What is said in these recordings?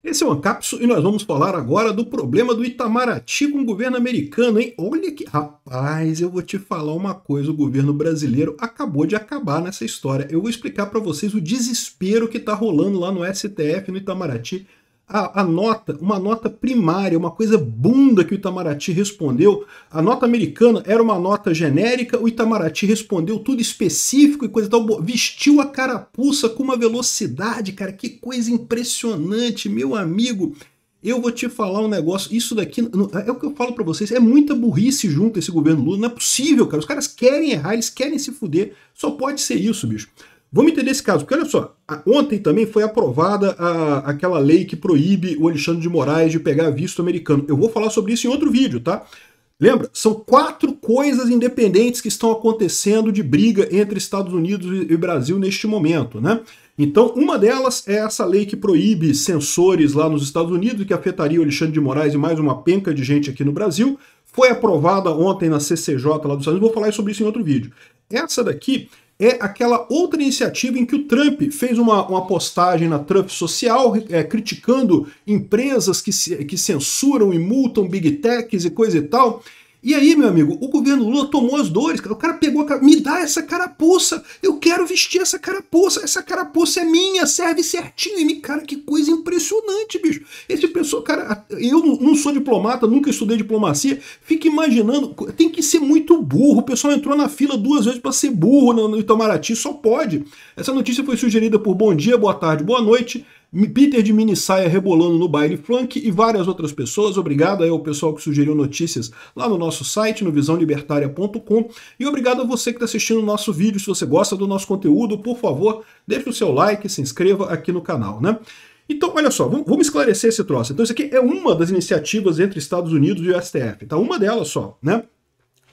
Esse é o Ancapso e nós vamos falar agora do problema do Itamaraty com o governo americano, hein? Olha que... Rapaz, eu vou te falar uma coisa, o governo brasileiro acabou de acabar nessa história. Eu vou explicar para vocês o desespero que está rolando lá no STF, no Itamaraty. Uma nota primária, uma coisa bunda que o Itamaraty respondeu. A nota americana era uma nota genérica, o Itamaraty respondeu tudo específico e coisa e tal, vestiu a carapuça com uma velocidade, cara, que coisa impressionante, meu amigo. Eu vou te falar um negócio, isso daqui, é o que eu falo pra vocês, é muita burrice junto esse governo Lula, não é possível, cara, os caras querem errar, eles querem se fuder, só pode ser isso, bicho. Vamos entender esse caso, porque olha só, ontem também foi aprovada aquela lei que proíbe o Alexandre de Moraes de pegar visto americano. Eu vou falar sobre isso em outro vídeo, tá? Lembra? São 4 coisas independentes que estão acontecendo de briga entre Estados Unidos e Brasil neste momento, né? Então, uma delas é essa lei que proíbe sensores lá nos Estados Unidos, que afetaria o Alexandre de Moraes e mais uma penca de gente aqui no Brasil. Foi aprovada ontem na CCJ lá dos Estados Unidos, vou falar sobre isso em outro vídeo. Essa daqui é aquela outra iniciativa em que o Trump fez uma postagem na Trump Social criticando empresas que censuram e multam big techs e coisa e tal. E aí, meu amigo, o governo Lula tomou as dores, o cara pegou me dá essa carapuça, eu quero vestir essa carapuça é minha, serve certinho. E, cara, que coisa impressionante, bicho. Esse pessoal, cara, eu não sou diplomata, nunca estudei diplomacia, fica imaginando, tem que ser muito burro, o pessoal entrou na fila 2 vezes para ser burro no Itamaraty, só pode. Essa notícia foi sugerida por Bom Dia, Boa Tarde, Boa Noite, Peter de mini saia rebolando no baile funk e várias outras pessoas. Obrigado aí ao pessoal que sugeriu notícias lá no nosso site, no visãolibertaria.com, e obrigado a você que está assistindo o nosso vídeo. Se você gosta do nosso conteúdo, por favor, deixe o seu like, se inscreva aqui no canal, né? Então, olha só, vamos esclarecer esse troço. Então, isso aqui é uma das iniciativas entre Estados Unidos e o STF, tá? Uma delas só, né?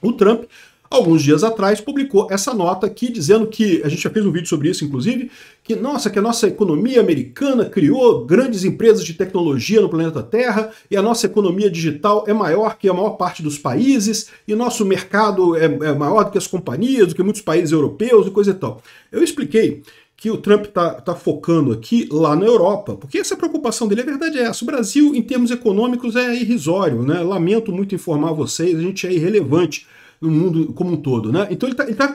O Trump, alguns dias atrás, publicou essa nota aqui dizendo que, a gente já fez um vídeo sobre isso, inclusive, que a nossa economia americana criou grandes empresas de tecnologia no planeta Terra e a nossa economia digital é maior que a maior parte dos países e o nosso mercado é maior do que as companhias, do que muitos países europeus e coisa e tal. Eu expliquei que o Trump tá focando aqui lá na Europa, porque essa preocupação dele, a verdade é essa, o Brasil, em termos econômicos, é irrisório, né? Lamento muito informar vocês, a gente é irrelevante no mundo como um todo, né? Então ele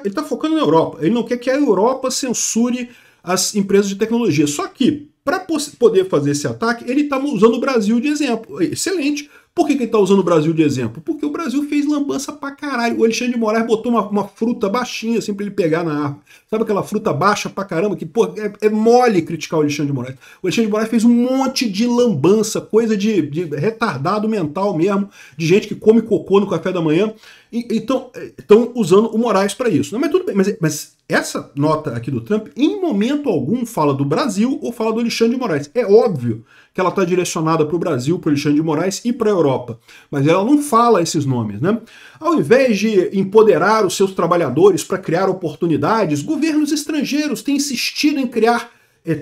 tá focando na Europa. Ele não quer que a Europa censure as empresas de tecnologia. Só que, para poder fazer esse ataque, ele está usando o Brasil de exemplo. Excelente. Por que ele está usando o Brasil de exemplo? Porque o Brasil fez lambança pra caralho. O Alexandre de Moraes botou uma fruta baixinha assim pra ele pegar na árvore. Sabe aquela fruta baixa pra caramba? Que, pô, é mole criticar o Alexandre de Moraes. O Alexandre de Moraes fez um monte de lambança, coisa de retardado mental mesmo, de gente que come cocô no café da manhã. Então, estão usando o Moraes para isso. Não, mas tudo bem, mas essa nota aqui do Trump, em momento algum, fala do Brasil ou fala do Alexandre de Moraes. É óbvio que ela está direcionada para o Brasil, para o Alexandre de Moraes e para a Europa. Mas ela não fala esses nomes, né? Ao invés de empoderar os seus trabalhadores para criar oportunidades, governos estrangeiros têm insistido em criar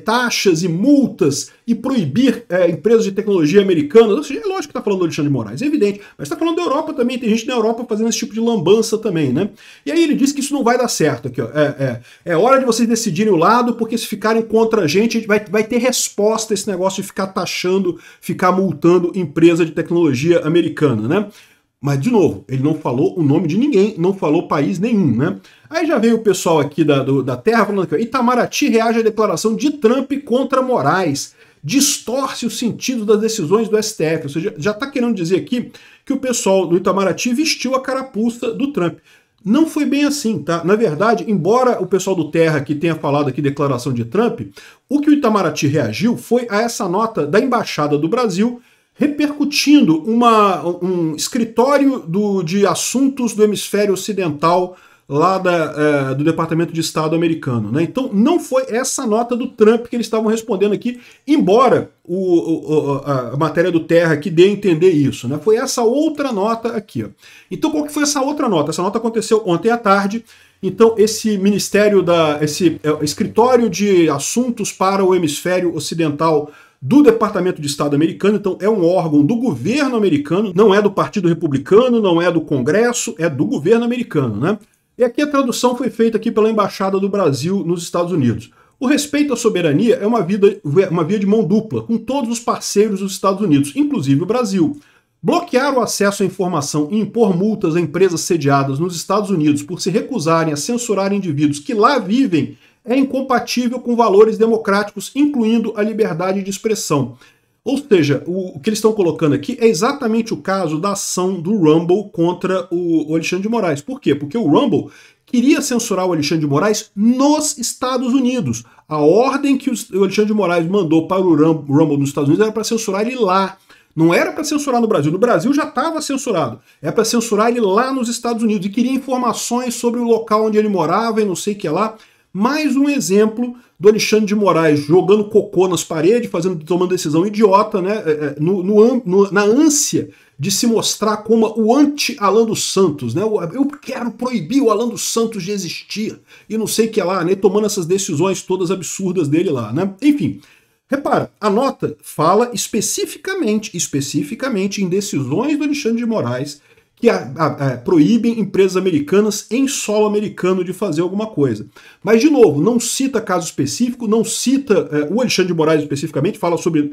taxas e multas e proibir empresas de tecnologia americanas. Ou seja, é lógico que está falando do Alexandre de Moraes, é evidente, mas está falando da Europa também, tem gente na Europa fazendo esse tipo de lambança também, né? E aí ele diz que isso não vai dar certo aqui, ó. É hora de vocês decidirem o lado, porque se ficarem contra a gente vai ter resposta a esse negócio de ficar taxando, ficar multando empresa de tecnologia americana, né? Mas, de novo, ele não falou o nome de ninguém, não falou país nenhum, né? Aí já veio o pessoal aqui da Terra falando que Itamaraty reage à declaração de Trump contra Moraes, distorce o sentido das decisões do STF. Ou seja, já está querendo dizer aqui que o pessoal do Itamaraty vestiu a carapuça do Trump. Não foi bem assim, tá? Na verdade, embora o pessoal do Terra aqui tenha falado aqui declaração de Trump, o que o Itamaraty reagiu foi a essa nota da Embaixada do Brasil repercutindo um escritório de assuntos do hemisfério ocidental lá do Departamento de Estado americano, né? Então não foi essa nota do Trump que eles estavam respondendo aqui, embora a matéria do Terra aqui dê a entender isso, né? Foi essa outra nota aqui, ó. Então qual que foi essa outra nota? Essa nota aconteceu ontem à tarde. Então esse escritório de assuntos para o hemisfério ocidental do Departamento de Estado americano, então é um órgão do governo americano, não é do Partido Republicano, não é do Congresso, é do governo americano, né? E aqui a tradução foi feita aqui pela Embaixada do Brasil nos Estados Unidos. O respeito à soberania é uma via de mão dupla com todos os parceiros dos Estados Unidos, inclusive o Brasil. Bloquear o acesso à informação e impor multas a empresas sediadas nos Estados Unidos por se recusarem a censurar indivíduos que lá vivem é incompatível com valores democráticos, incluindo a liberdade de expressão. Ou seja, o que eles estão colocando aqui é exatamente o caso da ação do Rumble contra o Alexandre de Moraes. Por quê? Porque o Rumble queria censurar o Alexandre de Moraes nos Estados Unidos. A ordem que o Alexandre de Moraes mandou para o Rumble nos Estados Unidos era para censurar ele lá. Não era para censurar no Brasil. No Brasil já estava censurado. É para censurar ele lá nos Estados Unidos. E queria informações sobre o local onde ele morava e não sei o que lá. Mais um exemplo do Alexandre de Moraes jogando cocô nas paredes, tomando decisão idiota, né, na ânsia de se mostrar como o anti-Alan dos Santos. Né, eu quero proibir o Alan dos Santos de existir e não sei o que lá, né, tomando essas decisões todas absurdas dele lá. Né. Enfim, repara, a nota fala especificamente em decisões do Alexandre de Moraes que proíbem empresas americanas em solo americano de fazer alguma coisa. Mas, de novo, não cita caso específico, não cita o Alexandre de Moraes especificamente, fala sobre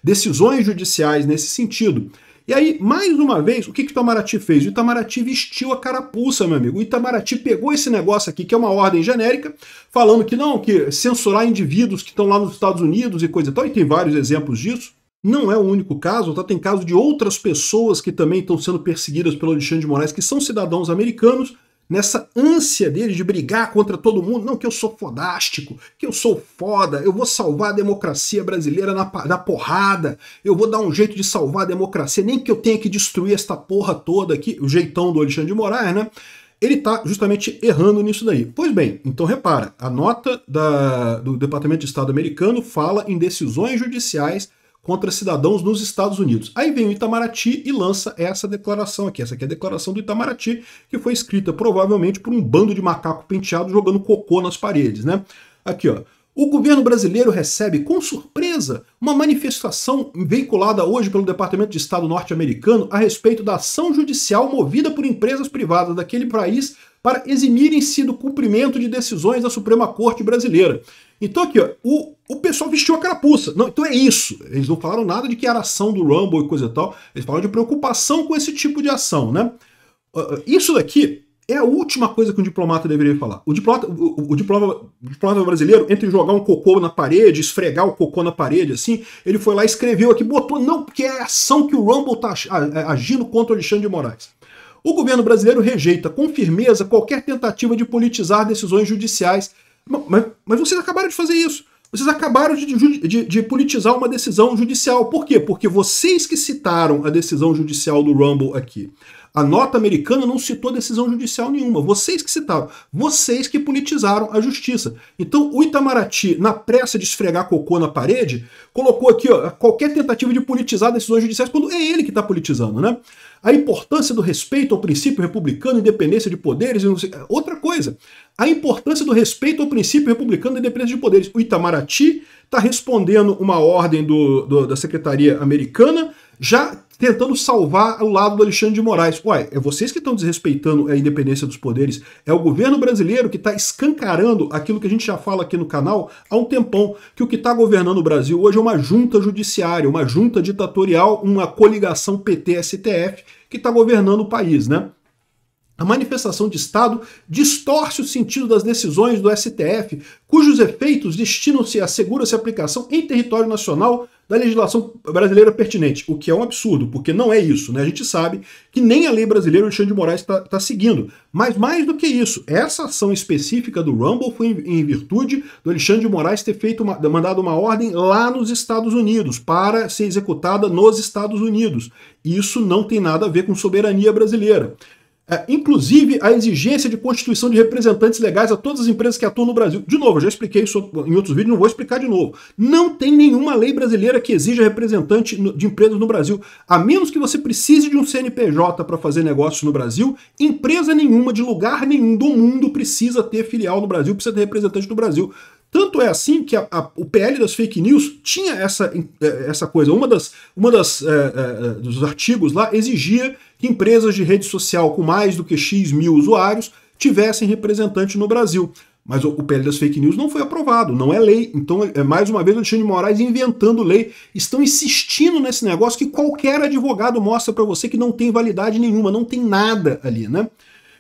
decisões judiciais nesse sentido. E aí, mais uma vez, o que o Itamaraty fez? O Itamaraty vestiu a carapuça, meu amigo. O Itamaraty pegou esse negócio aqui, que é uma ordem genérica, falando que não, que censurar indivíduos que estão lá nos Estados Unidos e coisa e tal, e tem vários exemplos disso. Não é o único caso, tá? Tem caso de outras pessoas que também estão sendo perseguidas pelo Alexandre de Moraes, que são cidadãos americanos, nessa ânsia dele de brigar contra todo mundo. Não, que eu sou fodástico, que eu sou foda, eu vou salvar a democracia brasileira na porrada, eu vou dar um jeito de salvar a democracia, nem que eu tenha que destruir esta porra toda aqui, o jeitão do Alexandre de Moraes, né? Ele está justamente errando nisso daí. Pois bem, então repara, a nota do Departamento de Estado americano fala em decisões judiciais contra cidadãos nos Estados Unidos. Aí vem o Itamaraty e lança essa declaração aqui. Essa aqui é a declaração do Itamaraty, que foi escrita provavelmente por um bando de macaco penteado jogando cocô nas paredes, né? Aqui, ó. O governo brasileiro recebe com surpresa uma manifestação veiculada hoje pelo Departamento de Estado norte-americano a respeito da ação judicial movida por empresas privadas daquele país para eximirem-se do cumprimento de decisões da Suprema Corte brasileira. Então aqui, ó, o pessoal vestiu a carapuça. Não, então é isso. Eles não falaram nada de que era ação do Rumble e coisa e tal. Eles falaram de preocupação com esse tipo de ação, né? Isso daqui é a última coisa que um diplomata deveria falar. O diplomata brasileiro, entre jogar um cocô na parede, esfregar o cocô na parede, assim, ele foi lá e escreveu aqui, botou, não, porque é a ação que o Rumble está agindo contra o Alexandre de Moraes. O governo brasileiro rejeita com firmeza qualquer tentativa de politizar decisões judiciais. Mas vocês acabaram de fazer isso. Vocês acabaram de politizar uma decisão judicial. Por quê? Porque vocês que citaram a decisão judicial do Rumble aqui. A nota americana não citou decisão judicial nenhuma. Vocês que citaram. Vocês que politizaram a justiça. Então o Itamaraty, na pressa de esfregar cocô na parede, colocou aqui, ó, qualquer tentativa de politizar decisões judiciais, quando é ele que está politizando, né? A importância do respeito ao princípio republicano, independência de poderes, outra coisa. A importância do respeito ao princípio republicano, independência de poderes. O Itamaraty está respondendo uma ordem da Secretaria Americana, já tentando salvar o lado do Alexandre de Moraes. Uai, é vocês que estão desrespeitando a independência dos poderes. É o governo brasileiro que está escancarando aquilo que a gente já fala aqui no canal há um tempão, que o que está governando o Brasil hoje é uma junta judiciária, uma junta ditatorial, uma coligação PT-STF que está governando o país, né? A manifestação de Estado distorce o sentido das decisões do STF, cujos efeitos destinam-se à segura-se aplicação em território nacional da legislação brasileira pertinente, o que é um absurdo, porque não é isso, né? A gente sabe que nem a lei brasileira o Alexandre de Moraes está seguindo. Mas mais do que isso, essa ação específica do Rumble foi em virtude do Alexandre de Moraes ter mandado uma ordem lá nos Estados Unidos, para ser executada nos Estados Unidos. Isso não tem nada a ver com soberania brasileira. Inclusive a exigência de constituição de representantes legais a todas as empresas que atuam no Brasil. De novo, eu já expliquei isso em outros vídeos, não vou explicar de novo. Não tem nenhuma lei brasileira que exija representante de empresas no Brasil. A menos que você precise de um CNPJ para fazer negócios no Brasil, empresa nenhuma, de lugar nenhum do mundo, precisa ter filial no Brasil, precisa ter representante no Brasil. Tanto é assim que o PL das fake news tinha essa coisa. Dos artigos lá exigia que empresas de rede social com mais do que X mil usuários tivessem representante no Brasil. Mas o PL das fake news não foi aprovado, não é lei. Então, mais uma vez, o Alexandre de Moraes inventando lei. Estão insistindo nesse negócio que qualquer advogado mostra para você que não tem validade nenhuma, não tem nada ali, né?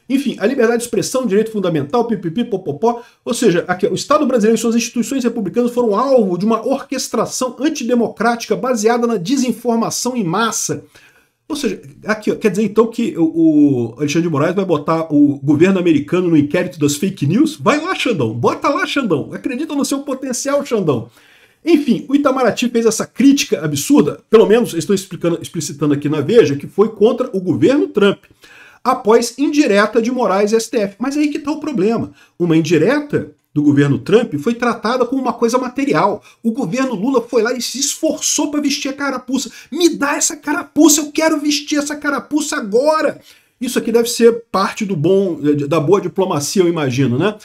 Enfim, a liberdade de expressão, direito fundamental, pipipi, popopó. Ou seja, aqui, o Estado brasileiro e suas instituições republicanas foram alvo de uma orquestração antidemocrática baseada na desinformação em massa. Ou seja, aqui, ó, quer dizer então que o Alexandre de Moraes vai botar o governo americano no inquérito das fake news? Vai lá, Xandão, bota lá, Xandão. Acredita no seu potencial, Xandão. Enfim, o Itamaraty fez essa crítica absurda, pelo menos estou explicitando aqui na Veja, que foi contra o governo Trump, após indireta de Moraes e STF. Mas aí que está o problema. Uma indireta do governo Trump foi tratada como uma coisa material. O governo Lula foi lá e se esforçou para vestir a carapuça. Me dá essa carapuça, eu quero vestir essa carapuça agora. Isso aqui deve ser parte da boa diplomacia, eu imagino, né?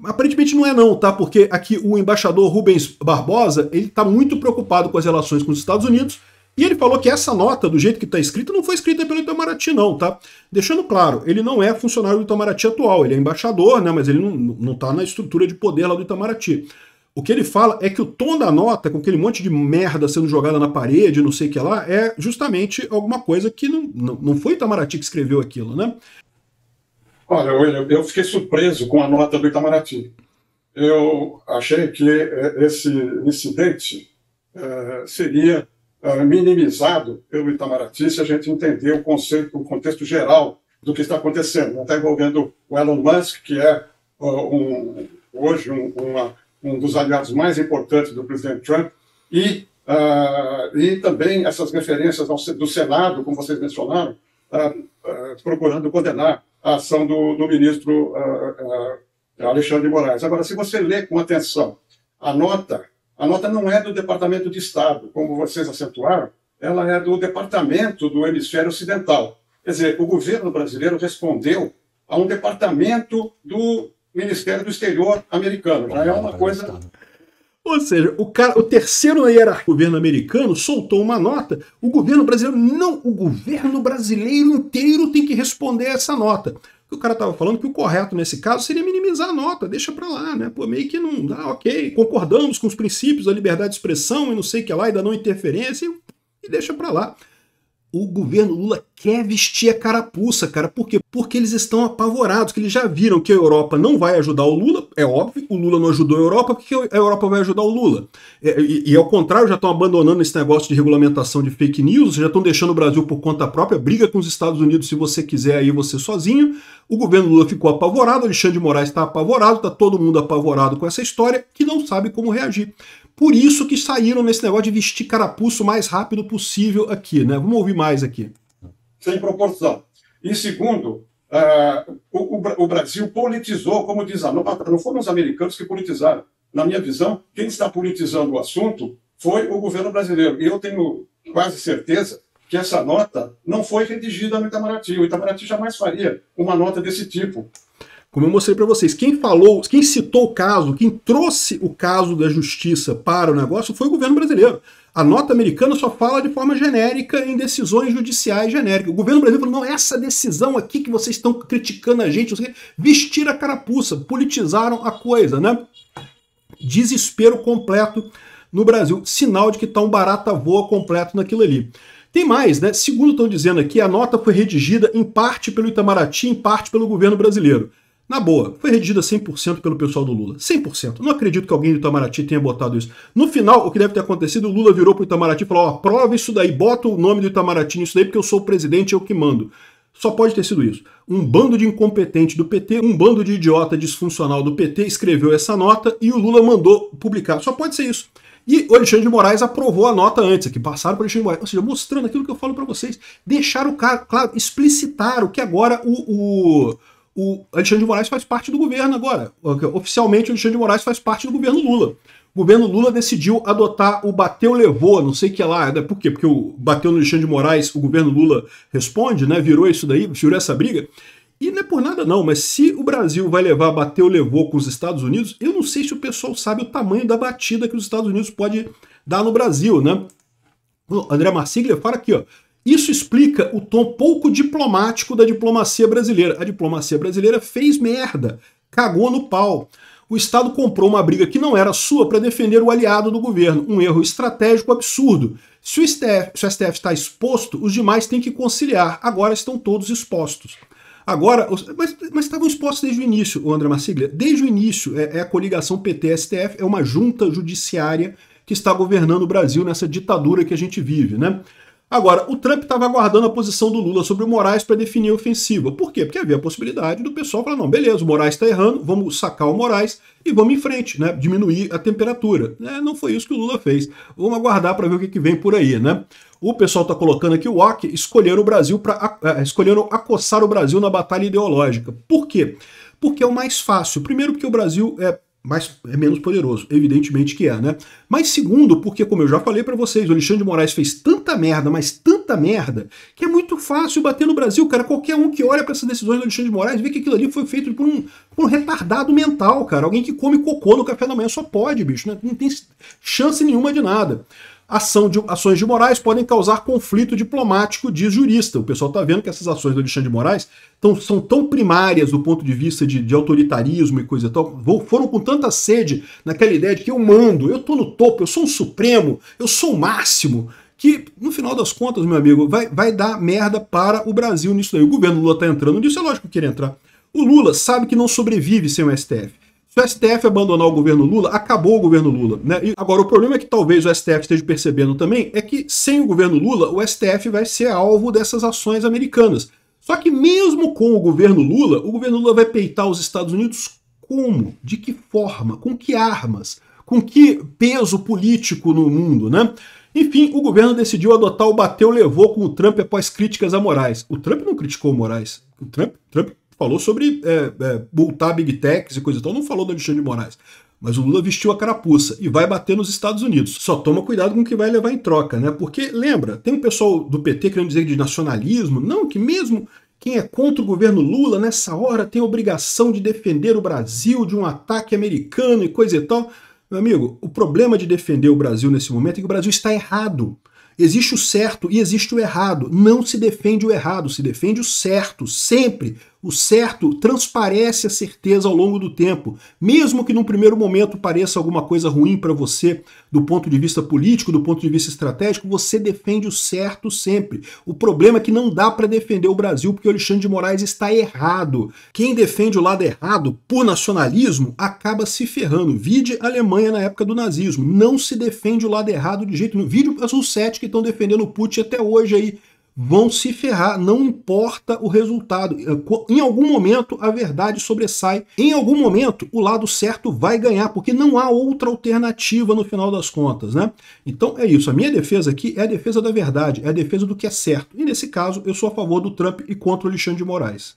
Aparentemente não é não, tá? Porque aqui o embaixador Rubens Barbosa, ele está muito preocupado com as relações com os Estados Unidos. E ele falou que essa nota, do jeito que está escrita, não foi escrita pelo Itamaraty não, tá? Deixando claro, ele não é funcionário do Itamaraty atual, ele é embaixador, né, mas ele não está na estrutura de poder lá do Itamaraty. O que ele fala é que o tom da nota, com aquele monte de merda sendo jogada na parede, não sei o que lá, é justamente alguma coisa que não foi o Itamaraty que escreveu aquilo, né? Olha, William, eu fiquei surpreso com a nota do Itamaraty. Eu achei que esse incidente seria minimizado pelo Itamaraty se a gente entender o conceito, o contexto geral do que está acontecendo. Está envolvendo o Elon Musk, que é hoje um dos aliados mais importantes do presidente Trump, e também essas referências do Senado, como vocês mencionaram, procurando condenar a ação do ministro Alexandre de Moraes. Agora, se você lê com atenção a nota não é do Departamento de Estado, como vocês acentuaram, ela é do Departamento do Hemisfério Ocidental. Quer dizer, o governo brasileiro respondeu a um departamento do Ministério do Exterior americano. Já é uma coisa... Ou seja, o terceiro na hierarquia do governo americano soltou uma nota, o governo brasileiro não, o governo brasileiro inteiro tem que responder a essa nota. O cara estava falando que o correto nesse caso seria minimizar a nota, deixa para lá, né? Pô, meio que não dá, ok, concordamos com os princípios da liberdade de expressão e não sei o que lá, e da não interferência, e deixa para lá. O governo Lula quer vestir a carapuça, cara. Por quê? Porque eles estão apavorados, que eles já viram que a Europa não vai ajudar o Lula. É óbvio, o Lula não ajudou a Europa, porque a Europa vai ajudar o Lula. E ao contrário, já estão abandonando esse negócio de regulamentação de fake news, já estão deixando o Brasil por conta própria, briga com os Estados Unidos se você quiser aí você sozinho. O governo Lula ficou apavorado, Alexandre de Moraes está apavorado, está todo mundo apavorado com essa história, que não sabe como reagir. Por isso que saíram nesse negócio de vestir carapuço o mais rápido possível aqui, né? Vamos ouvir mais aqui. Sem proporção. E segundo, o Brasil politizou, como diz a nota, não foram os americanos que politizaram. Na minha visão, quem está politizando o assunto foi o governo brasileiro. E eu tenho quase certeza que essa nota não foi redigida no Itamaraty. O Itamaraty jamais faria uma nota desse tipo. Como eu mostrei para vocês, quem citou o caso, quem trouxe o caso da justiça para o negócio foi o governo brasileiro. A nota americana só fala de forma genérica em decisões judiciais genéricas. O governo brasileiro falou, não, essa decisão aqui que vocês estão criticando a gente, vestir a carapuça, politizaram a coisa, né? Desespero completo no Brasil, sinal de que está um barata voa completo naquilo ali. Tem mais, né? Segundo estão dizendo aqui, a nota foi redigida em parte pelo Itamaraty, em parte pelo governo brasileiro. Na boa, foi redigida 100% pelo pessoal do Lula. 100%. Não acredito que alguém do Itamaraty tenha botado isso. No final, o que deve ter acontecido, o Lula virou pro Itamaraty e falou, ó, aprova isso daí, bota o nome do Itamaraty nisso daí, porque eu sou o presidente, eu que mando. Só pode ter sido isso. Um bando de incompetente do PT, um bando de idiota disfuncional do PT escreveu essa nota e o Lula mandou publicar. Só pode ser isso. E o Alexandre de Moraes aprovou a nota antes, aqui passaram para o Alexandre de Moraes, ou seja, mostrando aquilo que eu falo para vocês, deixaram claro, explicitaram que agora o Alexandre de Moraes faz parte do governo agora. Oficialmente, o Alexandre de Moraes faz parte do governo Lula. O governo Lula decidiu adotar o bateu, levou, não sei o que lá. Por quê? Porque o bateu no Alexandre de Moraes, o governo Lula responde, né? Virou isso daí, virou essa briga. E não é por nada não, mas se o Brasil vai levar bateu, levou com os Estados Unidos, eu não sei se o pessoal sabe o tamanho da batida que os Estados Unidos pode dar no Brasil, né? O André Marsiglia fala aqui, ó. Isso explica o tom pouco diplomático da diplomacia brasileira. A diplomacia brasileira fez merda, cagou no pau. O Estado comprou uma briga que não era sua para defender o aliado do governo, um erro estratégico absurdo. Se o STF está exposto, os demais têm que conciliar. Agora estão todos expostos. Agora, mas estavam expostos desde o início, André Marsiglia. Desde o início, é a coligação PT-STF, é uma junta judiciária que está governando o Brasil nessa ditadura que a gente vive, né? Agora, o Trump estava aguardando a posição do Lula sobre o Moraes para definir a ofensiva. Por quê? Porque havia a possibilidade do pessoal falar, não, beleza, o Moraes está errando, vamos sacar o Moraes e vamos em frente, né? Diminuir a temperatura. Não foi isso que o Lula fez. Vamos aguardar para ver o que vem por aí, né? O pessoal está colocando aqui o OK, escolheram acossar o Brasil na batalha ideológica. Por quê? Porque é o mais fácil. Primeiro, porque o Brasil é menos poderoso, evidentemente que é, né? Mas segundo, porque, como eu já falei para vocês, o Alexandre de Moraes fez tanta merda, mas tanta merda, que é muito fácil bater no Brasil, cara. Qualquer um que olha para essas decisões do Alexandre de Moraes vê que aquilo ali foi feito por um retardado mental, cara. Alguém que come cocô no café da manhã só pode, bicho, né? Não tem chance nenhuma de nada. Ações de Moraes podem causar conflito diplomático, diz jurista. O pessoal está vendo que essas ações do Alexandre de Moraes são tão primárias do ponto de vista de autoritarismo e coisa e tal, foram com tanta sede naquela ideia de que eu mando, eu estou no topo, eu sou um supremo, eu sou o máximo, que no final das contas, meu amigo, vai dar merda para o Brasil nisso daí. O governo Lula está entrando nisso, é lógico que queria entrar. O Lula sabe que não sobrevive sem o STF. Se o STF abandonar o governo Lula, acabou o governo Lula, né? E agora, o problema é que talvez o STF esteja percebendo também é que sem o governo Lula, o STF vai ser alvo dessas ações americanas. Só que mesmo com o governo Lula vai peitar os Estados Unidos como? De que forma? Com que armas? Com que peso político no mundo, né? Enfim, o governo decidiu adotar o bateu-levou com o Trump após críticas a Moraes. O Trump não criticou o Moraes. O Trump falou sobre multar Big Techs e coisa e tal, não falou do Alexandre de Moraes. Mas o Lula vestiu a carapuça e vai bater nos Estados Unidos. Só toma cuidado com o que vai levar em troca, né? Porque, lembra, tem um pessoal do PT querendo dizer de nacionalismo. Não, que mesmo quem é contra o governo Lula, nessa hora, tem a obrigação de defender o Brasil de um ataque americano e coisa e tal. Meu amigo, o problema de defender o Brasil nesse momento é que o Brasil está errado. Existe o certo e existe o errado. Não se defende o errado, se defende o certo, sempre. O certo transparece a certeza ao longo do tempo. Mesmo que num primeiro momento pareça alguma coisa ruim para você, do ponto de vista político, do ponto de vista estratégico, você defende o certo sempre. O problema é que não dá para defender o Brasil porque o Alexandre de Moraes está errado. Quem defende o lado errado por nacionalismo acaba se ferrando. Vide a Alemanha na época do nazismo. Não se defende o lado errado de jeito nenhum. Vide os 7 que estão defendendo o Putin até hoje aí. Vão se ferrar, não importa o resultado. Em algum momento a verdade sobressai, em algum momento o lado certo vai ganhar, porque não há outra alternativa no final das contas, né? Então é isso, a minha defesa aqui é a defesa da verdade, é a defesa do que é certo. E nesse caso eu sou a favor do Trump e contra o Alexandre de Moraes.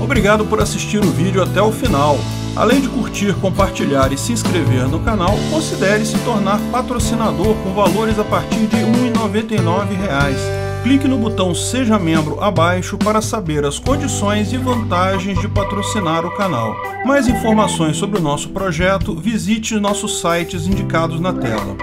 Obrigado por assistir o vídeo até o final. Além de curtir, compartilhar e se inscrever no canal, considere se tornar patrocinador com valores a partir de R$ 1,99. Clique no botão Seja Membro abaixo para saber as condições e vantagens de patrocinar o canal. Mais informações sobre o nosso projeto, visite nossos sites indicados na tela.